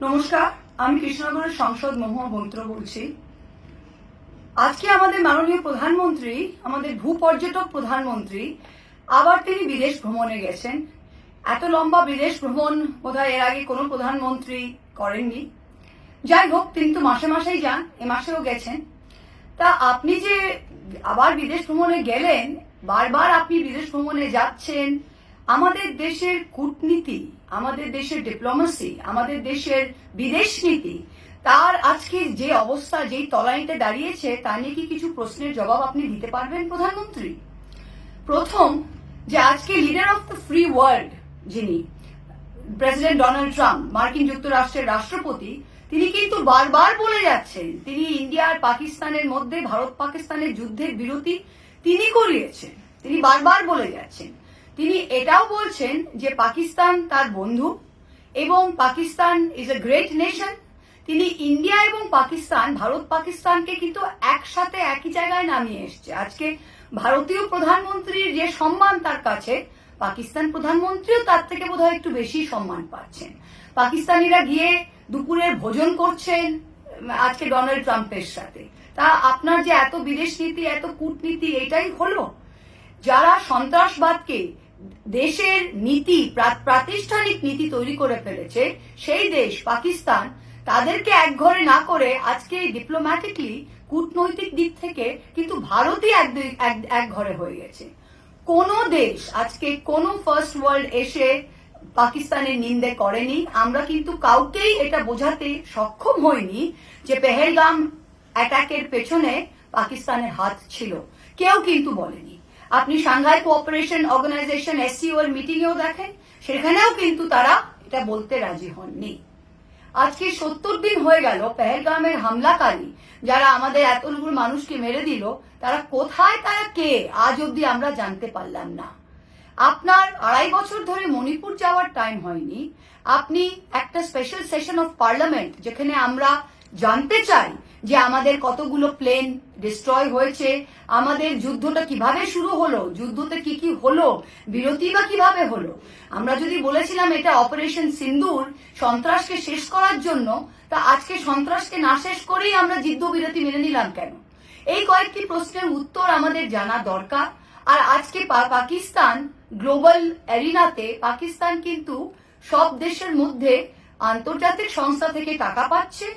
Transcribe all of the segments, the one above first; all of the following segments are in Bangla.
নমস্কার, আমি কৃষ্ণনগরের সংসদ মহুয়া মৈত্র বলছি। আজকে আমাদের মাননীয় প্রধানমন্ত্রী, আমাদের ভূপর্যটক প্রধানমন্ত্রী আবার তিনি বিদেশ ভ্রমণে গেছেন। এত লম্বা বিদেশ ভ্রমণ বোধহয় এর আগে কোনো প্রধানমন্ত্রী করেননি। যাই হোক, তিনি তো মাসে মাসেই যান, এ মাসেও গেছেন। তা আপনি যে আবার বিদেশ ভ্রমণে গেলেন, বারবার আপনি বিদেশ ভ্রমণে যাচ্ছেন, আমাদের দেশের কূটনীতি, আমাদের দেশের ডিপ্লোমেসি, আমাদের দেশের বিদেশ নীতি, তার আজকে যে অবস্থা, যেই তলানিতে দাঁড়িয়েছে, তা নিয়ে কি কিছু প্রশ্নের জবাব আপনি দিতে পারবেন প্রধানমন্ত্রী? প্রথম, যে আজকে leader of the free world যিনি প্রেসিডেন্ট ডোনাল্ড ট্রাম্প, মার্কিন যুক্তরাষ্ট্রের রাষ্ট্রপতি, তিনি কিন্তু বারবার বলে যাচ্ছেন তিনি ইন্ডিয়া আর পাকিস্তানের মধ্যে ভারত পাকিস্তানের যুদ্ধের বিরতি তিনি করিয়েছেন। তিনি বারবার বলে যাচ্ছেন। তিনি এটাও বলছেন যে পাকিস্তান তার বন্ধু এবং Pakistan is a great nation. তিনি ইন্ডিয়া এবং পাকিস্তান, ভারত পাকিস্তানকে কিন্তু একসাথে একই জায়গায় নামিয়ে এসছে। আজকে ভারতীয় প্রধানমন্ত্রীর যে সম্মান তার কাছে, পাকিস্তান প্রধানমন্ত্রীও তার থেকে বোধহয় একটু বেশি সম্মান পাচ্ছেন। পাকিস্তানিরা গিয়ে দুপুরের ভোজন করছেন আজকে ডোনাল্ড ট্রাম্পের সাথে। তা আপনার যে এত বিদেশ নীতি, এত কূটনীতি, এটাই হলো? যারা সন্ত্রাসবাদকে দেশের নীতি, প্রাতিষ্ঠানিক নীতি তৈরি করে ফেলেছে, সেই দেশ পাকিস্তান, তাদেরকে একঘরে না করে আজকে ডিপ্লোম্যাটিকলি, কূটনৈতিক দিক থেকে কিন্তু ভারতই এক ঘরে হয়ে গেছে। কোন দেশ আজকে কোন ফার্স্ট ওয়ার্ল্ড এসে পাকিস্তানের নিন্দে করেনি। আমরা কিন্তু কাউকেই এটা বোঝাতে সক্ষম হইনি যে পেহেলগাম অ্যাটাকের পেছনে পাকিস্তানের হাত ছিল। কেউ কিন্তু বলেনি। আপনি সাংঘাই কোঅপারেশন অর্গানাইজেশন SCO এর মিটিংয়েও দেখেন, সেখানেও কিন্তু তারা এটা বলতে রাজি হননি। আজকে 70 দিন হয়ে গেল পেহেলগামের হামলাকারী যারা আমাদের এতগুলো মানুষকে মেরে দিল, তারা কোথায়, তারা কে, আজ অব্দি আমরা জানতে পারলাম না। আপনার 2.5 বছর ধরে মণিপুর যাওয়ার টাইম হয়নি। আপনি একটা স্পেশাল সেশন অফ পার্লামেন্ট, যেখানে আমরা জানতে চাই যে আমাদের কতগুলো প্লেন ডিস্ট্রয় হয়েছে, আমাদের যুদ্ধটা কিভাবে শুরু হলো, যুদ্ধতে কি কি হলো, বিরতি বা কিভাবে হলো। আমরা যদি বলেছিলাম এটা অপারেশন সিন্দুর, সন্ত্রাসকে শেষ করার জন্য, তা আজকে সন্ত্রাসকে না শেষ করেই আমরা যুদ্ধবিরতি মেনে নিলাম কেন? এই কয়েকটি প্রশ্নের উত্তর আমাদের জানা দরকার। আর আজকে পাকিস্তান গ্লোবাল এরিনাতে, পাকিস্তান কিন্তু সব দেশের মধ্যে আন্তর্জাতিক সংস্থা থেকে টাকা পাচ্ছে,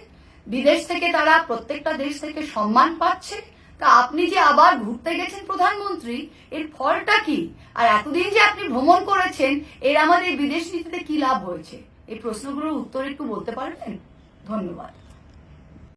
বিদেশ থেকে তারা প্রত্যেকটা দেশ থেকে সম্মান পাচ্ছে। তা আপনি যে আবার ঘুরতে গেছেন প্রধানমন্ত্রী, এর ফলটা কি? আর এতদিন যে আপনি ভ্রমণ করেছেন, এর আমাদের বিদেশ নীতিতে কি লাভ হয়েছে? এই প্রশ্নগুলোর উত্তর একটু বলতে পারবেন? ধন্যবাদ।